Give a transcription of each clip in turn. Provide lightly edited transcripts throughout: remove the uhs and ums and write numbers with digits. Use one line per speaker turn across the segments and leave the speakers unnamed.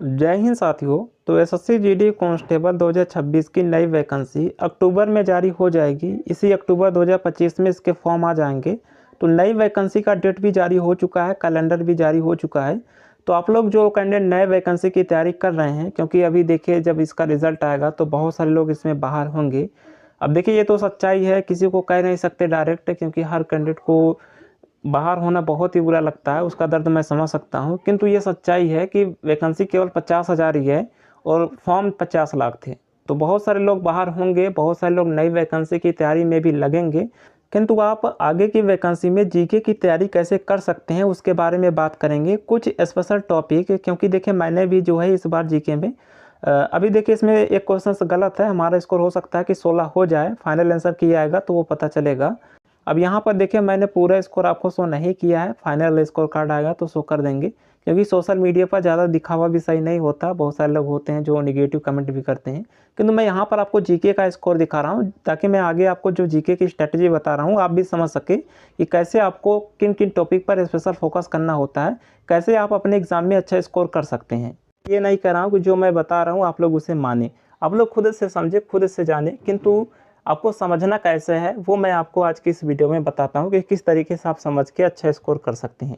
जय हिंद साथियों। तो एसएससी जीडी कांस्टेबल 2026 की नई वैकेंसी अक्टूबर में जारी हो जाएगी। इसी अक्टूबर 2025 में इसके फॉर्म आ जाएंगे। तो नई वैकेंसी का डेट भी जारी हो चुका है, कैलेंडर भी जारी हो चुका है। तो आप लोग जो कैंडिडेट नए वैकेंसी की तैयारी कर रहे हैं, क्योंकि अभी देखिए जब इसका रिजल्ट आएगा तो बहुत सारे लोग इसमें बाहर होंगे। अब देखिए ये तो सच्चाई है, किसी को कह नहीं सकते डायरेक्ट, क्योंकि हर कैंडिडेट को बाहर होना बहुत ही बुरा लगता है, उसका दर्द मैं समझ सकता हूँ। किंतु ये सच्चाई है कि वैकेंसी केवल 50,000 ही है और फॉर्म 50 लाख थे। तो बहुत सारे लोग बाहर होंगे, बहुत सारे लोग नई वैकेंसी की तैयारी में भी लगेंगे। किंतु आप आगे की वैकेंसी में जीके की तैयारी कैसे कर सकते हैं उसके बारे में बात करेंगे, कुछ स्पेशल टॉपिक। क्योंकि देखिए मैंने भी जो है इस बार जीके में अभी देखिए इसमें एक क्वेश्चन गलत है, हमारा स्कोर हो सकता है कि 16 हो जाए, फाइनल आंसर किया आएगा तो वो पता चलेगा। अब यहाँ पर देखिए मैंने पूरा स्कोर आपको शो नहीं किया है, फाइनल स्कोर कार्ड आएगा तो शो कर देंगे। क्योंकि सोशल मीडिया पर ज़्यादा दिखावा भी सही नहीं होता, बहुत सारे लोग होते हैं जो नेगेटिव कमेंट भी करते हैं। किंतु मैं यहाँ पर आपको जीके का स्कोर दिखा रहा हूँ, ताकि मैं आगे आपको जो जीके की स्ट्रेटजी बता रहा हूँ आप भी समझ सके कि कैसे आपको किन किन टॉपिक पर स्पेशल फोकस करना होता है, कैसे आप अपने एग्जाम में अच्छा स्कोर कर सकते हैं। ये नहीं कह रहा हूँ कि जो मैं बता रहा हूँ आप लोग उसे माने, आप लोग खुद से समझे, खुद से जाने। किंतु आपको समझना कैसे है वो मैं आपको आज की इस वीडियो में बताता हूँ कि किस तरीके से आप समझ के अच्छा स्कोर कर सकते हैं।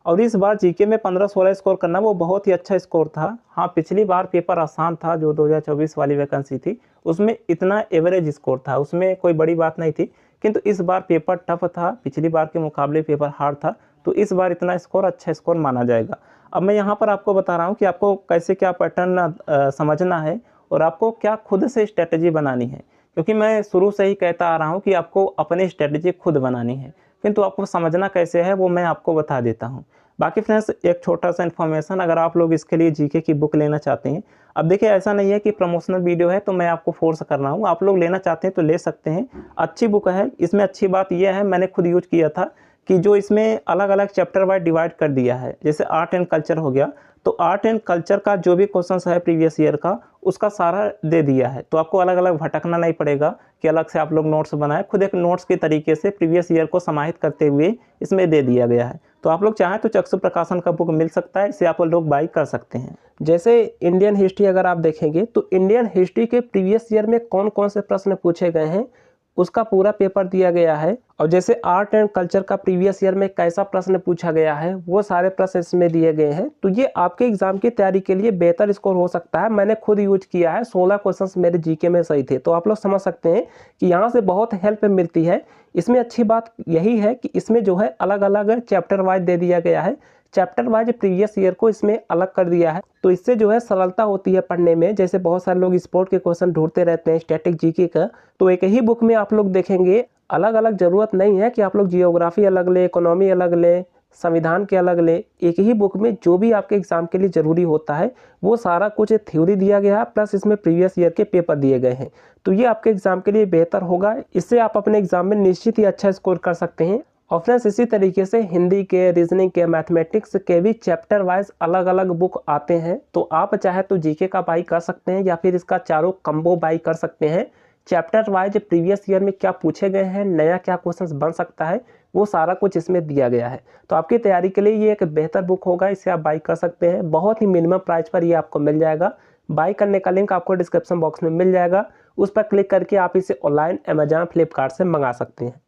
और इस बार जीके में 15-16 स्कोर करना वो बहुत ही अच्छा स्कोर था। हाँ, पिछली बार पेपर आसान था, जो 2024 वाली वैकेंसी थी उसमें इतना एवरेज स्कोर था, उसमें कोई बड़ी बात नहीं थी। किंतु इस बार पेपर टफ था, पिछली बार के मुकाबले पेपर हार्ड था, तो इस बार इतना स्कोर अच्छा स्कोर माना जाएगा। अब मैं यहाँ पर आपको बता रहा हूँ कि आपको कैसे क्या पैटर्न समझना है और आपको क्या खुद से स्ट्रेटजी बनानी है। क्योंकि मैं शुरू से ही कहता आ रहा हूँ कि आपको अपनी स्ट्रेटजी खुद बनानी है, किंतु आपको समझना कैसे है वो मैं आपको बता देता हूँ। बाकी फ्रेंड्स एक छोटा सा इन्फॉर्मेशन, अगर आप लोग इसके लिए जीके की बुक लेना चाहते हैं, अब देखिए ऐसा नहीं है कि प्रमोशनल वीडियो है तो मैं आपको फोर्स कर रहा हूँ, आप लोग लेना चाहते हैं तो ले सकते हैं। अच्छी बुक है। इसमें अच्छी बात यह है, मैंने खुद यूज किया था, कि जो इसमें अलग अलग चैप्टर वाइज डिवाइड कर दिया है। जैसे आर्ट एंड कल्चर हो गया, तो आर्ट एंड कल्चर का जो भी क्वेश्चन है प्रीवियस ईयर का उसका सारा दे दिया है। तो आपको अलग अलग भटकना नहीं पड़ेगा कि अलग से आप लोग नोट्स बनाए, खुद एक नोट्स के तरीके से प्रीवियस ईयर को समाहित करते हुए इसमें दे दिया गया है। तो आप लोग चाहें तो चक्षु प्रकाशन का बुक मिल सकता है, इसे आप लोग बाई कर सकते हैं। जैसे इंडियन हिस्ट्री अगर आप देखेंगे तो इंडियन हिस्ट्री के प्रीवियस ईयर में कौन कौन से प्रश्न पूछे गए हैं उसका पूरा पेपर दिया गया है। और जैसे आर्ट एंड कल्चर का प्रीवियस ईयर में कैसा प्रश्न पूछा गया है वो सारे प्रश्न इसमें दिए गए हैं। तो ये आपके एग्जाम की तैयारी के लिए बेहतर स्कोर हो सकता है। मैंने खुद यूज किया है, 16 क्वेश्चंस मेरे जीके में सही थे। तो आप लोग समझ सकते हैं कि यहाँ से बहुत हेल्प मिलती है। इसमें अच्छी बात यही है कि इसमें जो है अलग अलग चैप्टर वाइज दे दिया गया है, चैप्टर वाइज प्रीवियस ईयर को इसमें अलग कर दिया है। तो इससे जो है सरलता होती है पढ़ने में। जैसे बहुत सारे लोग स्पोर्ट के क्वेश्चन ढूंढते रहते हैं स्टैटिक जीके का, तो एक ही बुक में आप लोग देखेंगे अलग अलग। जरूरत नहीं है कि आप लोग जियोग्राफी अलग ले, इकोनॉमी अलग ले, संविधान के अलग ले। एक ही बुक में जो भी आपके एग्जाम के लिए जरूरी होता है वो सारा कुछ थ्योरी दिया गया है, प्लस इसमें प्रीवियस ईयर के पेपर दिए गए हैं। तो ये आपके एग्जाम के लिए बेहतर होगा, इससे आप अपने एग्जाम में निश्चित ही अच्छा स्कोर कर सकते हैं। और फ्रेंड्स इसी तरीके से हिंदी के, रीजनिंग के, मैथमेटिक्स के भी चैप्टर वाइज अलग अलग बुक आते हैं। तो आप चाहे तो जीके का बाई कर सकते हैं या फिर इसका चारों कम्बो बाई कर सकते हैं। चैप्टर वाइज प्रीवियस ईयर में क्या पूछे गए हैं, नया क्या क्वेश्चन बन सकता है, वो सारा कुछ इसमें दिया गया है। तो आपकी तैयारी के लिए ये एक बेहतर बुक होगा, इसे आप बाई कर सकते हैं। बहुत ही मिनिमम प्राइस पर ये आपको मिल जाएगा। बाई करने का लिंक आपको डिस्क्रिप्शन बॉक्स में मिल जाएगा, उस पर क्लिक करके आप इसे ऑनलाइन अमेजॉन, फ्लिपकार्ट से मंगा सकते हैं।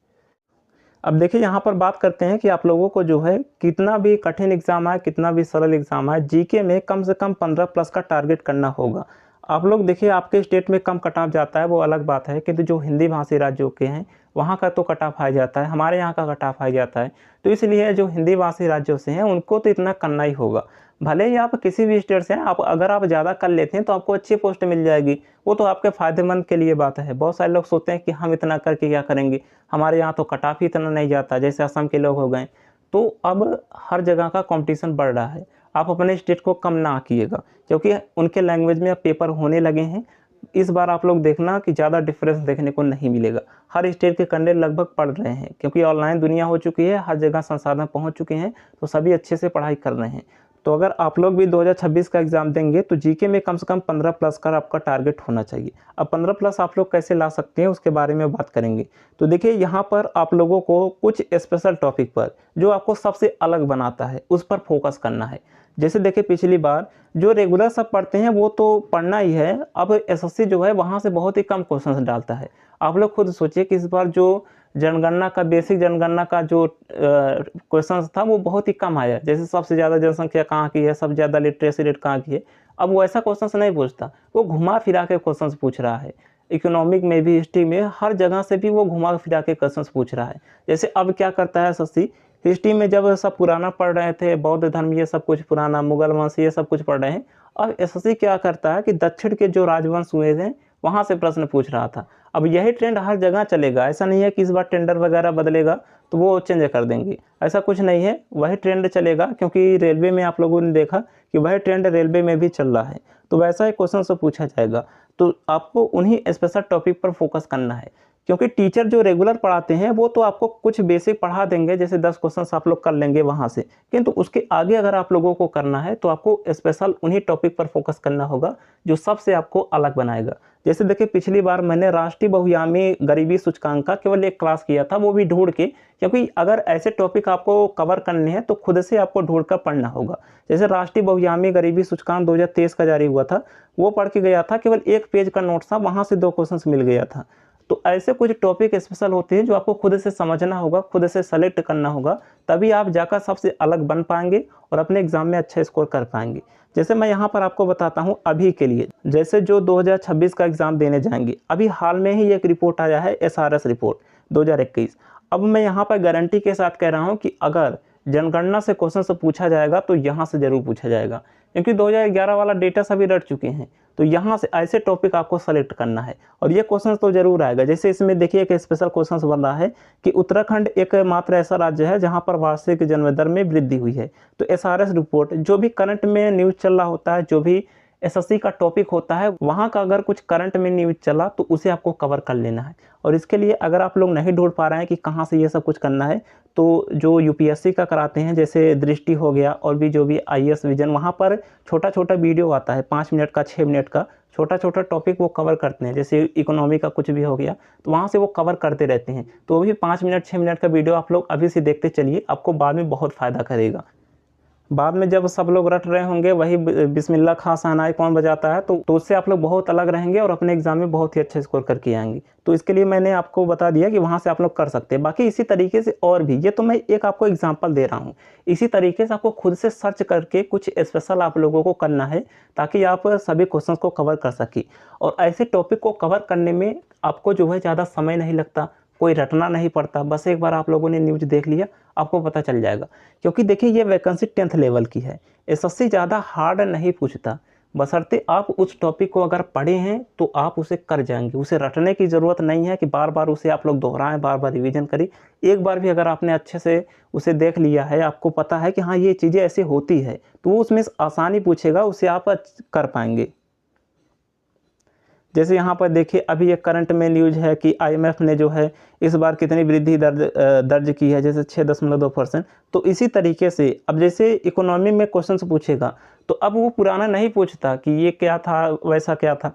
अब देखिए यहाँ पर बात करते हैं कि आप लोगों को जो है कितना भी कठिन एग्जाम आए, कितना भी सरल एग्जाम आए, जीके में कम से कम 15 प्लस का टारगेट करना होगा। आप लोग देखिए आपके स्टेट में कम कट ऑफ जाता है वो अलग बात है, किंतु जो हिंदी भाषी राज्यों के हैं वहाँ का तो कट ऑफ आ जाता है, हमारे यहाँ का कट ऑफ आ जाता है। तो इसलिए जो हिंदी भाषी राज्यों से हैं उनको तो इतना करना ही होगा। भले ही आप किसी भी स्टेट से हैं, आप अगर आप ज़्यादा कर लेते हैं तो आपको अच्छी पोस्ट मिल जाएगी, वो तो आपके फ़ायदेमंद के लिए बात है। बहुत सारे लोग सोचते हैं कि हम इतना करके क्या करेंगे, हमारे यहाँ तो कट ऑफ ही इतना नहीं जाता, जैसे असम के लोग हो गए। तो अब हर जगह का कंपटीशन बढ़ रहा है, आप अपने स्टेट को कम ना कीजिएगा, क्योंकि उनके लैंग्वेज में अब पेपर होने लगे हैं। इस बार आप लोग देखना कि ज़्यादा डिफरेंस देखने को नहीं मिलेगा। हर स्टेट के कैंडिडेट लगभग पढ़ रहे हैं, क्योंकि ऑनलाइन दुनिया हो चुकी है, हर जगह संसाधन पहुंच चुके हैं, तो सभी अच्छे से पढ़ाई कर रहे हैं। तो अगर आप लोग भी 2026 का एग्ज़ाम देंगे तो जीके में कम से कम 15 प्लस का आपका टारगेट होना चाहिए। अब 15 प्लस आप लोग कैसे ला सकते हैं उसके बारे में बात करेंगे। तो देखिए यहाँ पर आप लोगों को कुछ स्पेशल टॉपिक पर जो आपको सबसे अलग बनाता है उस पर फोकस करना है। जैसे देखिए पिछली बार जो रेगुलर सब पढ़ते हैं वो तो पढ़ना ही है, अब एसएससी जो है वहाँ से बहुत ही कम क्वेश्चन डालता है। आप लोग खुद सोचिए कि इस बार जो जनगणना का बेसिक जनगणना का जो क्वेश्चन था वो बहुत ही कम आया। जैसे सबसे ज़्यादा जनसंख्या कहाँ की है, सबसे ज़्यादा लिटरेसी रेट कहाँ की है, अब वो ऐसा क्वेश्चन नहीं पूछता, वो घुमा फिरा के क्वेश्चन पूछ रहा है। इकोनॉमिक में भी, हिस्ट्री में, हर जगह से भी वो घुमा फिरा के क्वेश्चन पूछ रहा है। जैसे अब क्या करता है एसएससी, हिस्ट्री में जब सब पुराना पढ़ रहे थे, बौद्ध धर्म ये सब कुछ पुराना, मुगल वंश ये सब कुछ पढ़ रहे हैं, अब एसएससी क्या करता है कि दक्षिण के जो राजवंश हुए थे वहाँ से प्रश्न पूछ रहा था। अब यही ट्रेंड हर जगह चलेगा, ऐसा नहीं है कि इस बार टेंडर वगैरह बदलेगा तो वो चेंज कर देंगे, ऐसा कुछ नहीं है, वही ट्रेंड चलेगा। क्योंकि रेलवे में आप लोगों ने देखा कि वही ट्रेंड रेलवे में भी चल रहा है, तो वैसा ही क्वेश्चन से पूछा जाएगा। तो आपको उन्हीं स्पेशल टॉपिक पर फोकस करना है, क्योंकि टीचर जो रेगुलर पढ़ाते हैं वो तो आपको कुछ बेसिक पढ़ा देंगे, जैसे 10 क्वेश्चन आप लोग कर लेंगे वहाँ से, किंतु उसके आगे अगर आप लोगों को करना है तो आपको स्पेशल उन्हीं टॉपिक पर फोकस करना होगा जो सबसे आपको अलग बनाएगा। जैसे देखिए पिछली बार मैंने राष्ट्रीय बहुआयामी गरीबी सूचकांक का केवल एक क्लास किया था, वो भी ढूंढ के, क्योंकि अगर ऐसे टॉपिक आपको कवर करने हैं तो खुद से आपको ढूंढ कर पढ़ना होगा। जैसे राष्ट्रीय बहुआयामी गरीबी सूचकांक 2023 का जारी हुआ था, वो पढ़ के गया था, केवल एक पेज का नोट था, वहाँ से 2 क्वेश्चन मिल गया था। तो ऐसे कुछ टॉपिक स्पेशल होते हैं जो आपको खुद से समझना होगा, खुद से सेलेक्ट करना होगा, तभी आप जाकर सबसे अलग बन पाएंगे और अपने एग्जाम में अच्छा स्कोर कर पाएंगे। जैसे मैं यहाँ पर आपको बताता हूँ अभी के लिए, जैसे जो 2026 का एग्ज़ाम देने जाएंगे, अभी हाल में ही एक रिपोर्ट आया है एसआरएस रिपोर्ट 2021। अब मैं यहाँ पर गारंटी के साथ कह रहा हूँ कि अगर जनगणना से क्वेश्चन से पूछा जाएगा तो यहाँ से ज़रूर पूछा जाएगा, क्योंकि 2011 वाला डेटा सभी रट चुके हैं। तो यहाँ से ऐसे टॉपिक आपको सेलेक्ट करना है और ये क्वेश्चन तो जरूर आएगा। जैसे इसमें देखिए एक स्पेशल क्वेश्चन बन रहा है कि उत्तराखंड एकमात्र ऐसा राज्य है जहाँ पर वार्षिक जन्म दर में वृद्धि हुई है। तो एसआरएस रिपोर्ट जो भी करंट में न्यूज़ चल रहा होता है, जो भी एसएससी का टॉपिक होता है, वहाँ का अगर कुछ करंट में न्यूज़ चला तो उसे आपको कवर कर लेना है। और इसके लिए अगर आप लोग नहीं ढूंढ पा रहे हैं कि कहाँ से ये सब कुछ करना है, तो जो यूपीएससी का कराते हैं, जैसे दृष्टि हो गया और भी जो भी आईएएस विजन, वहाँ पर छोटा छोटा वीडियो आता है 5 मिनट का, 6 मिनट का, छोटा छोटा टॉपिक वो कवर करते हैं। जैसे इकोनॉमी का कुछ भी हो गया तो वहाँ से वो कवर करते रहते हैं। तो वो भी 5 मिनट 6 मिनट का वीडियो आप लोग अभी से देखते चलिए, आपको बाद में बहुत फ़ायदा करेगा। बाद में जब सब लोग रट रहे होंगे वही बिस्मिल्लाह खां शहनाई कौन बजाता है, तो उससे आप लोग बहुत अलग रहेंगे और अपने एग्जाम में बहुत ही अच्छे स्कोर करके आएंगे। तो इसके लिए मैंने आपको बता दिया कि वहाँ से आप लोग कर सकते हैं। बाकी इसी तरीके से और भी, ये तो मैं एक आपको एग्जांपल दे रहा हूँ, इसी तरीके से आपको खुद से सर्च करके कुछ स्पेशल आप लोगों को करना है ताकि आप सभी क्वेश्चन को कवर कर सकें। और ऐसे टॉपिक को कवर करने में आपको जो है ज़्यादा समय नहीं लगता, कोई रटना नहीं पड़ता, बस एक बार आप लोगों ने न्यूज़ देख लिया आपको पता चल जाएगा। क्योंकि देखिए ये वैकेंसी 10th लेवल की है, एसएससी ज़्यादा हार्ड नहीं पूछता, बशर्ते आप उस टॉपिक को अगर पढ़े हैं तो आप उसे कर जाएंगे। उसे रटने की ज़रूरत नहीं है कि बार बार उसे आप लोग दोहराएं, बार बार रिवीजन करें। एक बार भी अगर आपने अच्छे से उसे देख लिया है, आपको पता है कि हाँ ये चीज़ें ऐसे होती है, तो वो उसमें आसानी पूछेगा, उसे आप कर पाएंगे। जैसे यहाँ पर देखिए अभी एक करंट में न्यूज़ है कि आईएमएफ ने जो है इस बार कितनी वृद्धि दर्ज की है, जैसे 6.2%। तो इसी तरीके से अब जैसे इकोनॉमी में क्वेश्चन से पूछेगा तो अब वो पुराना नहीं पूछता कि ये क्या था वैसा क्या था,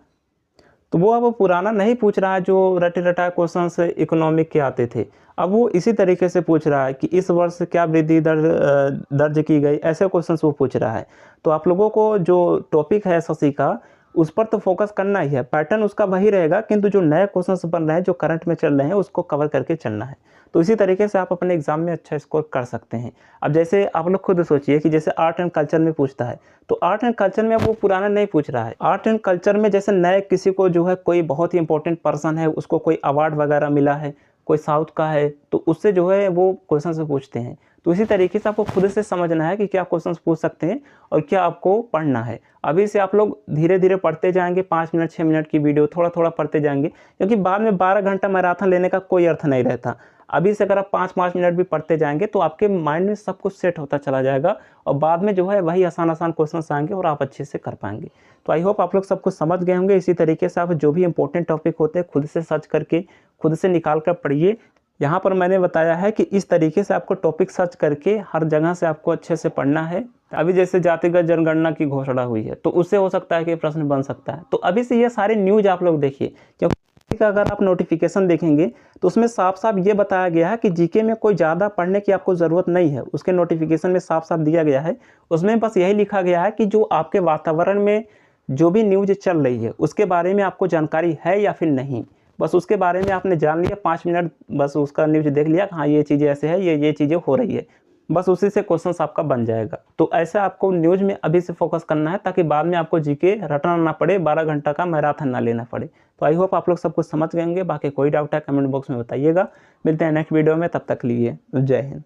तो वो अब पुराना नहीं पूछ रहा है जो रटे रटाए क्वेश्चन से इकोनॉमिक के आते थे। अब वो इसी तरीके से पूछ रहा है कि इस वर्ष क्या वृद्धि दर्ज की गई, ऐसे क्वेश्चन वो पूछ रहा है। तो आप लोगों को जो टॉपिक है एसएससी का उस पर तो फोकस करना ही है, पैटर्न उसका वही रहेगा, किंतु जो नए क्वेश्चंस बन रहे हैं, जो करंट में चल रहे हैं, उसको कवर करके चलना है। तो इसी तरीके से आप अपने एग्जाम में अच्छा स्कोर कर सकते हैं। अब जैसे आप लोग खुद सोचिए कि जैसे आर्ट एंड कल्चर में पूछता है, तो आर्ट एंड कल्चर में अब वो पुराना नहीं पूछ रहा है। आर्ट एंड कल्चर में जैसे नए किसी को जो है कोई बहुत ही इंपॉर्टेंट पर्सन है, उसको कोई अवार्ड वगैरह मिला है, कोई साउथ का है, तो उससे जो है वो क्वेश्चन से पूछते हैं। तो इसी तरीके से आपको खुद से समझना है कि क्या क्वेश्चंस पूछ सकते हैं और क्या आपको पढ़ना है। अभी से आप लोग धीरे धीरे पढ़ते जाएंगे, 5 मिनट 6 मिनट की वीडियो थोड़ा थोड़ा पढ़ते जाएंगे, क्योंकि बाद में 12 घंटा मैराथन लेने का कोई अर्थ नहीं रहता। अभी से अगर आप 5-5 मिनट भी पढ़ते जाएंगे तो आपके माइंड में सब कुछ सेट होता चला जाएगा और बाद में जो है वही आसान आसान क्वेश्चन आएंगे और आप अच्छे से कर पाएंगे। तो आई होप आप लोग सब कुछ समझ गए होंगे। इसी तरीके से आप जो भी इंपॉर्टेंट टॉपिक होते हैं खुद से सर्च करके खुद से निकाल कर पढ़िए। यहाँ पर मैंने बताया है कि इस तरीके से आपको टॉपिक सर्च करके हर जगह से आपको अच्छे से पढ़ना है अभी जैसे जातिगत जनगणना की घोषणा हुई है तो उससे हो सकता है कि प्रश्न बन सकता है। तो अभी से ये सारे न्यूज आप लोग देखिए, क्योंकि का अगर आप नोटिफिकेशन देखेंगे तो उसमें साफ साफ ये बताया गया है कि जीके में कोई ज़्यादा पढ़ने की आपको ज़रूरत नहीं है। उसके नोटिफिकेशन में साफ साफ दिया गया है, उसमें बस यही लिखा गया है कि जो आपके वातावरण में जो भी न्यूज चल रही है उसके बारे में आपको जानकारी है या फिर नहीं, बस उसके बारे में आपने जान लिया, 5 मिनट बस उसका न्यूज देख लिया, हाँ ये चीज़ें ऐसे है, ये चीज़ें हो रही है, बस उसी से क्वेश्चन आपका बन जाएगा। तो ऐसा आपको न्यूज में अभी से फोकस करना है ताकि बाद में आपको जीके रटना ना पड़े, 12 घंटा का मैराथन ना लेना पड़े। तो आई होप आप लोग सब कुछ समझ गएंगे। बाकी कोई डाउट है कमेंट बॉक्स में बताइएगा। मिलते हैं नेक्स्ट वीडियो में, तब तक के लिए जय हिंद।